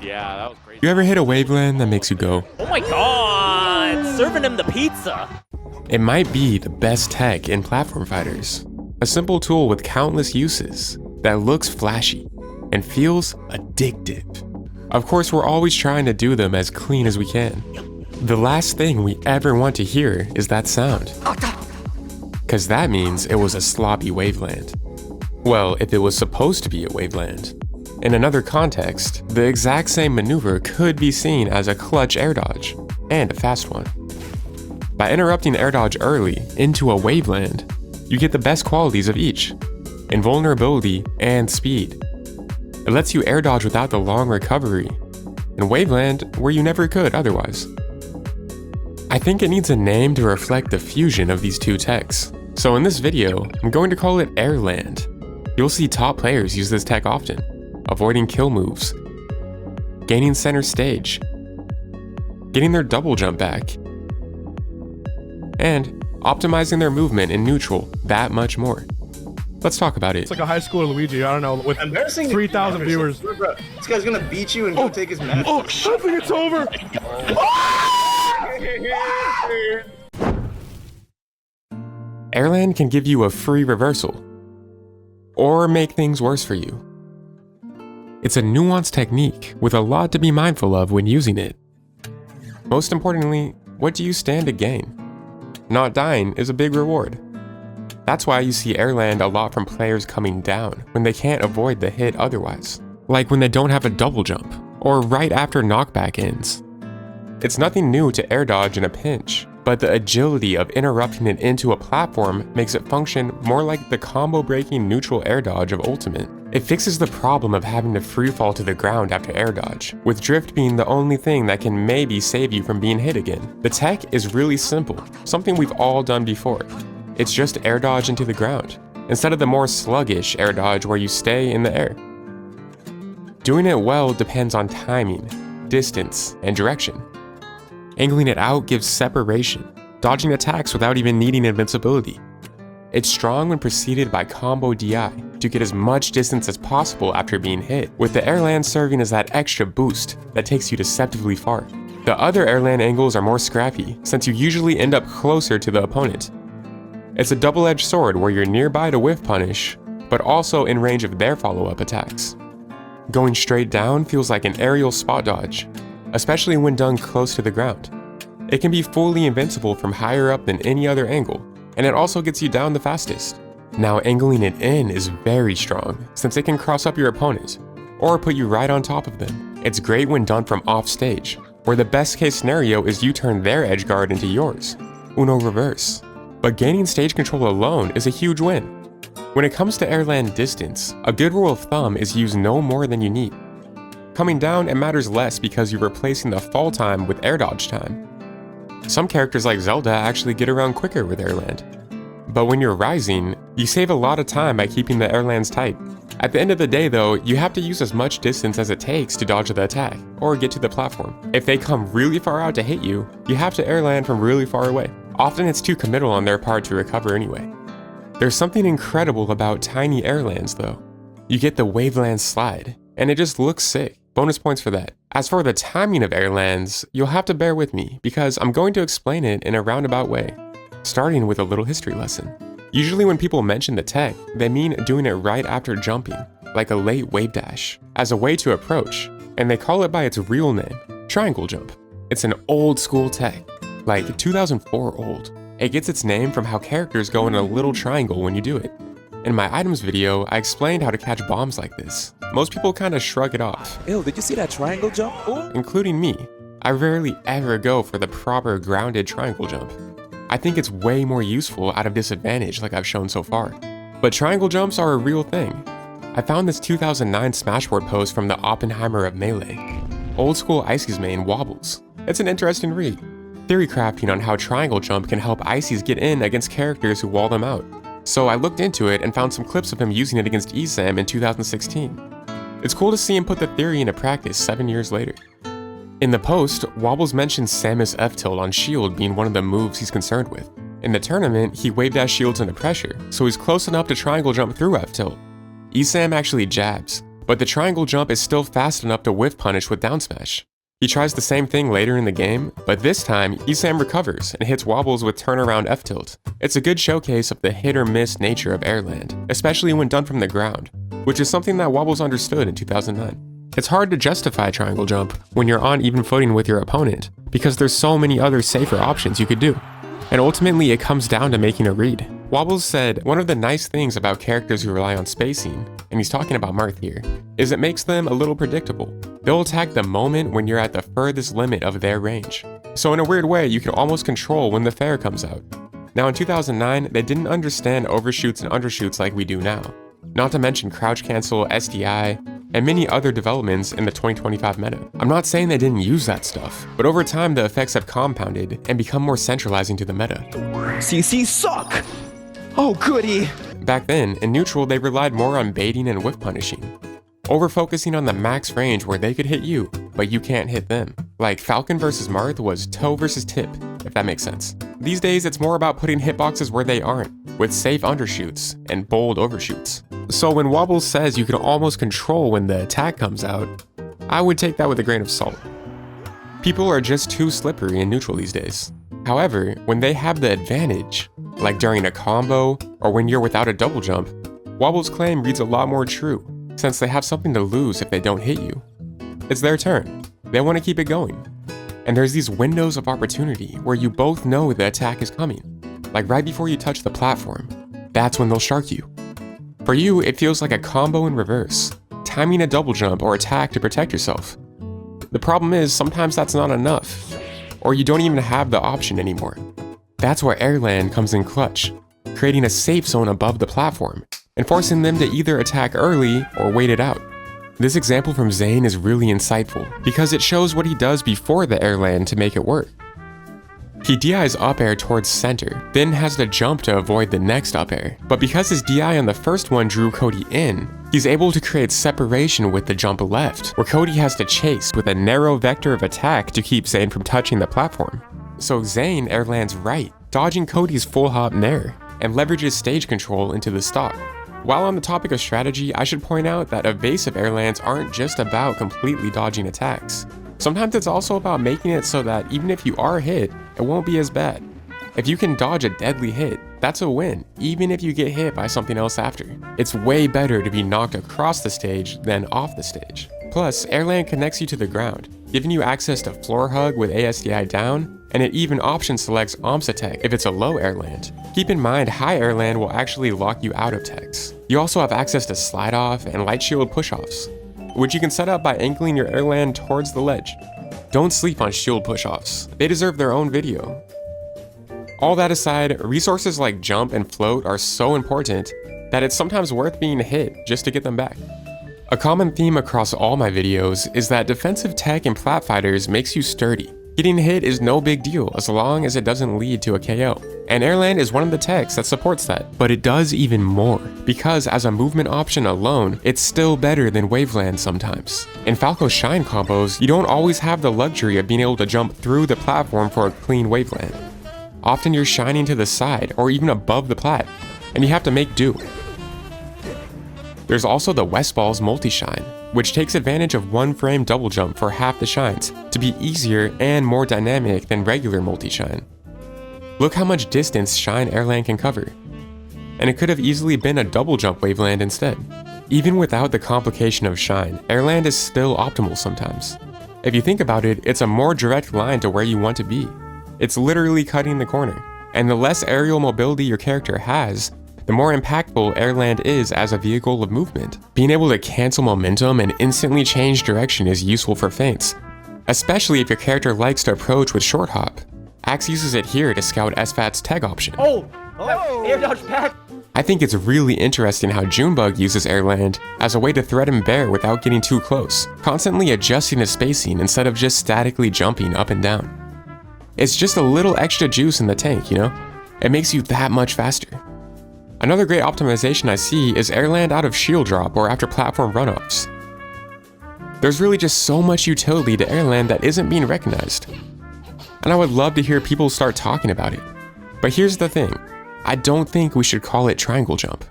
Yeah, that was great. You ever hit a Waveland that makes you go, Oh my god! Serving him the pizza! it might be the best tech in platform fighters. A simple tool with countless uses that looks flashy and feels addictive. Of course, we're always trying to do them as clean as we can. The last thing we ever want to hear is that sound, cause that means it was a sloppy Waveland. Well, if it was supposed to be a Waveland. In another context, the exact same maneuver could be seen as a clutch air dodge, and a fast one. By interrupting air dodge early into a Waveland, you get the best qualities of each, invulnerability and speed. It lets you air dodge without the long recovery, and Waveland where you never could otherwise. I think it needs a name to reflect the fusion of these two techs, so in this video, I'm going to call it Airland. You'll see top players use this tech often, avoiding kill moves, gaining center stage, getting their double jump back, and optimizing their movement in neutral that much more. Let's talk about it. It's like a high schooler Luigi, I don't know, with 3,000 viewers. Bro, this guy's gonna beat you and go take his mask. Oh, I think it's over! Airland can give you a free reversal, or make things worse for you. It's a nuanced technique with a lot to be mindful of when using it. Most importantly, what do you stand to gain? Not dying is a big reward. That's why you see Airland a lot from players coming down when they can't avoid the hit otherwise. Like when they don't have a double jump, or right after knockback ends. It's nothing new to air dodge in a pinch, but the agility of interrupting it into a platform makes it function more like the combo-breaking neutral air dodge of Ultimate. It fixes the problem of having to freefall to the ground after air dodge, with drift being the only thing that can maybe save you from being hit again. The tech is really simple, something we've all done before. It's just air dodge into the ground, instead of the more sluggish air dodge where you stay in the air. Doing it well depends on timing, distance, and direction. Angling it out gives separation, dodging attacks without even needing invincibility. It's strong when preceded by combo DI to get as much distance as possible after being hit, with the Airland serving as that extra boost that takes you deceptively far. The other Airland angles are more scrappy, since you usually end up closer to the opponent. It's a double-edged sword where you're nearby to whiff punish, but also in range of their follow-up attacks. Going straight down feels like an aerial spot dodge, especially when done close to the ground. It can be fully invincible from higher up than any other angle, and it also gets you down the fastest. Now angling it in is very strong, since it can cross up your opponent, or put you right on top of them. It's great when done from off stage, where the best case scenario is you turn their edge guard into yours, Uno reverse. But gaining stage control alone is a huge win. When it comes to Airland distance, a good rule of thumb is use no more than you need. Coming down, it matters less because you're replacing the fall time with air dodge time. Some characters like Zelda actually get around quicker with Airland. But when you're rising, you save a lot of time by keeping the Airlands tight. At the end of the day though, you have to use as much distance as it takes to dodge the attack, or get to the platform. If they come really far out to hit you, you have to Airland from really far away. Often it's too committal on their part to recover anyway. There's something incredible about tiny Airlands though. You get the Waveland slide, and it just looks sick. Bonus points for that. As for the timing of Airlands, you'll have to bear with me because I'm going to explain it in a roundabout way, starting with a little history lesson. Usually when people mention the tech, they mean doing it right after jumping, like a late wave dash, as a way to approach, and they call it by its real name, triangle jump. It's an old school tech, like 2004 old. It gets its name from how characters go in a little triangle when you do it. In my items video, I explained how to catch bombs like this. Most people kinda shrug it off. Ew, did you see that triangle jump? Ooh. Including me. I rarely ever go for the proper grounded triangle jump. I think it's way more useful out of disadvantage like I've shown so far. But triangle jumps are a real thing. I found this 2009 Smashboard post from the Oppenheimer of Melee. Old school Icy's main wobbles. It's an interesting read. Theory crafting on how triangle jump can help Icy's get in against characters who wall them out. So I looked into it and found some clips of him using it against ESAM in 2016. It's cool to see him put the theory into practice 7 years later. In the post, Wobbles mentions Samus F-tilt on shield being one of the moves he's concerned with. In the tournament, he wave dash shields into pressure, so he's close enough to triangle jump through F-tilt. ESAM actually jabs, but the triangle jump is still fast enough to whiff punish with down smash. He tries the same thing later in the game, but this time, Isam recovers and hits wobbles with turnaround F-tilt. It's a good showcase of the hit-or-miss nature of Airland, especially when done from the ground, which is something that Wobbles understood in 2009. It's hard to justify triangle jump when you're on even footing with your opponent, because there's so many other safer options you could do. And ultimately, it comes down to making a read. Wobbles said, one of the nice things about characters who rely on spacing, and he's talking about Marth here, is it makes them a little predictable. They'll attack the moment when you're at the furthest limit of their range. So in a weird way, you can almost control when the fair comes out. Now in 2009, they didn't understand overshoots and undershoots like we do now. Not to mention crouch cancel, SDI, and many other developments in the 2025 meta. I'm not saying they didn't use that stuff, but over time the effects have compounded and become more centralizing to the meta. CC suck! Oh goody! Back then, in neutral they relied more on baiting and whiff punishing, over-focusing on the max range where they could hit you, but you can't hit them. Like Falcon vs Marth was toe versus tip, if that makes sense. These days it's more about putting hitboxes where they aren't, with safe undershoots and bold overshoots. So when Wobbles says you can almost control when the attack comes out, I would take that with a grain of salt. People are just too slippery in neutral these days. However, when they have the advantage, like during a combo or when you're without a double jump, Wobbles' claim reads a lot more true, since they have something to lose if they don't hit you. It's their turn. They want to keep it going. And there's these windows of opportunity where you both know the attack is coming, like right before you touch the platform. That's when they'll shark you. For you, it feels like a combo in reverse, timing a double jump or attack to protect yourself. The problem is, sometimes that's not enough, or you don't even have the option anymore. That's where Airland comes in clutch, creating a safe zone above the platform, and forcing them to either attack early or wait it out. This example from Zane is really insightful, because it shows what he does before the Airland to make it work. He DIs up air towards center, then has to jump to avoid the next up air. But because his DI on the first one drew Cody in, he's able to create separation with the jump left, where Cody has to chase with a narrow vector of attack to keep Zane from touching the platform. So Zane Airlands right, dodging Cody's full hop nair, and leverages stage control into the stock. While on the topic of strategy, I should point out that evasive Airlands aren't just about completely dodging attacks. Sometimes it's also about making it so that even if you are hit, it won't be as bad. If you can dodge a deadly hit, that's a win, even if you get hit by something else after. It's way better to be knocked across the stage than off the stage. Plus, Airland connects you to the ground, giving you access to floor hug with ASDI down, and it even option selects OMSA tech if it's a low Airland. Keep in mind, high Airland will actually lock you out of techs. You also have access to slide off and light shield push-offs, which you can set up by angling your Airland towards the ledge. Don't sleep on shield push-offs. They deserve their own video. All that aside, resources like jump and float are so important that it's sometimes worth being hit just to get them back. A common theme across all my videos is that defensive tech in plat fighters makes you sturdy. Getting hit is no big deal as long as it doesn't lead to a KO. And Airland is one of the techs that supports that, but it does even more, because as a movement option alone, it's still better than Waveland sometimes. In Falco Shine combos, you don't always have the luxury of being able to jump through the platform for a clean Waveland. Often you're shining to the side or even above the plat, and you have to make do. There's also the Westball's multi-shine, which takes advantage of one frame double jump for half the shines to be easier and more dynamic than regular multi-shine. Look how much distance Shine Airland can cover. And it could have easily been a double jump Waveland instead. Even without the complication of Shine, Airland is still optimal sometimes. If you think about it, it's a more direct line to where you want to be. It's literally cutting the corner. And the less aerial mobility your character has, the more impactful Airland is as a vehicle of movement. Being able to cancel momentum and instantly change direction is useful for feints, especially if your character likes to approach with short hop. Axe uses it here to scout SFAT's tag option. Air dodge back! I think it's really interesting how Junebug uses Airland as a way to threaten Bear without getting too close, constantly adjusting his spacing instead of just statically jumping up and down. It's just a little extra juice in the tank, you know? It makes you that much faster. Another great optimization I see is Airland out of shield drop or after platform runoffs. There's really just so much utility to Airland that isn't being recognized. And I would love to hear people start talking about it. But here's the thing, I don't think we should call it triangle jump.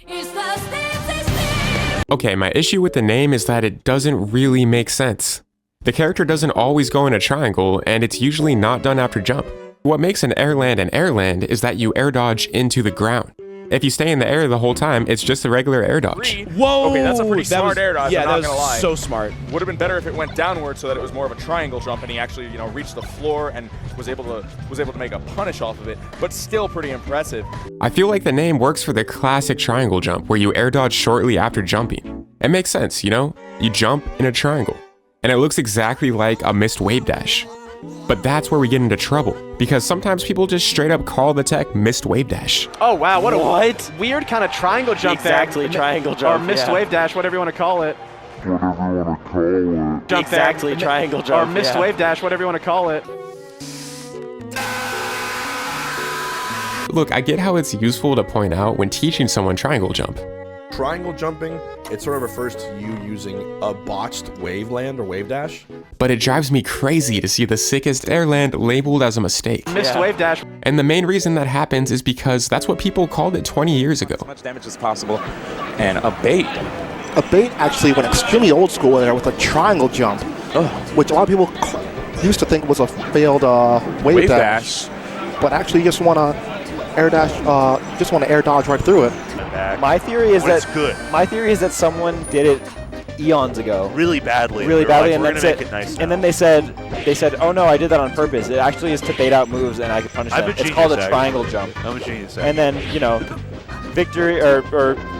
It's the Okay, my issue with the name is that it doesn't really make sense. The character doesn't always go in a triangle, and it's usually not done after jump. What makes an Airland an Airland is that you air dodge into the ground. If you stay in the air the whole time, it's just a regular air dodge. Whoa! Okay, that's a pretty smart air dodge, Yeah, I'm that not was gonna lie. so smart. Would have been better if it went downward so that it was more of a triangle jump and he actually, you know, reached the floor and was able to make a punish off of it, but still pretty impressive. I feel like the name works for the classic triangle jump where you air dodge shortly after jumping. It makes sense, you know? You jump in a triangle. And it looks exactly like a missed wave dash. But that's where we get into trouble, because sometimes people just straight up call the tech missed wave dash. Oh wow, what a weird kind of triangle jump Exactly, there. triangle jump, Or missed yeah. wave dash, whatever you want to call it. Jump Exactly, there. triangle jump, Or missed yeah. wave dash, whatever you want to call it. Look, I get how it's useful to point out when teaching someone triangle jump. Triangle jumping, it sort of refers to you using a botched Waveland or wave dash. But it drives me crazy to see the sickest Airland labeled as a mistake. Missed wave dash. And the main reason that happens is because that's what people called it 20 years ago. As much damage as possible. And a bait. A bait actually went extremely old school there with a triangle jump, which a lot of people used to think was a failed wave dash. But actually, you just want to air dash, just want to air dodge right through it. My theory is that someone did it eons ago. Really badly. Really badly, and we're that's gonna it. make it nice And now. then they said, oh no, I did that on purpose. It actually is to bait out moves, and I could punish I'm them. a It's called a genius, triangle jump. I'm a genius. And then, you know, victory, or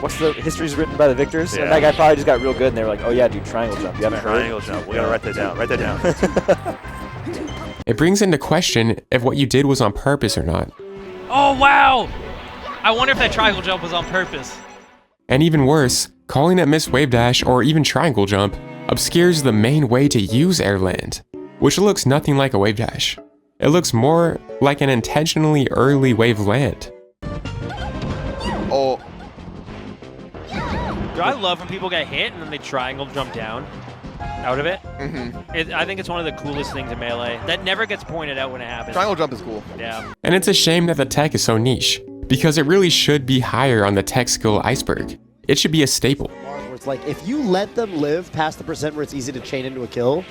what's the history's written by the victors? Yeah. And that guy probably just got real good, and they were like, oh yeah, dude, triangle jump. You haven't heard? Triangle jump. We gotta write that down. Write that down. It brings into question if what you did was on purpose or not. Oh, wow! I wonder if that triangle jump was on purpose. And even worse, calling it missed wave dash or even triangle jump obscures the main way to use Airland, which looks nothing like a wave dash. It looks more like an intentionally early wave land. Oh, I love when people get hit and then they triangle jump down out of it. I think it's one of the coolest things in Melee. That never gets pointed out when it happens. Triangle jump is cool. Yeah. And it's a shame that the tech is so niche, because it really should be higher on the tech skill iceberg. It should be a staple. Where it's like, if you let them live past the percent where it's easy to chain into a kill,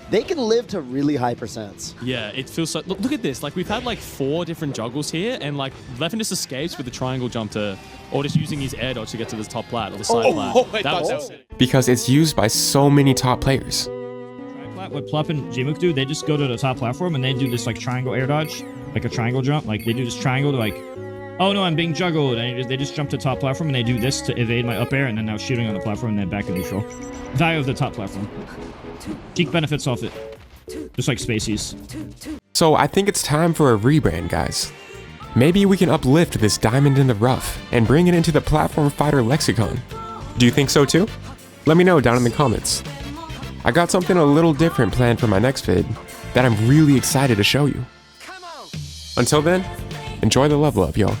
they can live to really high percents. Yeah, it feels so. Look at this. Like, we've had like 4 different juggles here, and like Leffen just escapes with the triangle jump to, or just using his air dodge to get to the top plat or the side plat. That was Because it's used by so many top players. What Plup and Jimuk do, they just go to the top platform and they do this like triangle air dodge, like a triangle jump. Like they do this triangle to like, oh no, I'm being juggled. And they just jump to top platform and they do this to evade my up air, and then now shooting on the platform and then back to neutral. Value of the top platform. Cheek benefits off it. Just like Spaceys. So I think it's time for a rebrand, guys. Maybe we can uplift this diamond in the rough and bring it into the platform fighter lexicon. Do you think so too? Let me know down in the comments. I got something a little different planned for my next vid that I'm really excited to show you. Until then, enjoy the level up, y'all.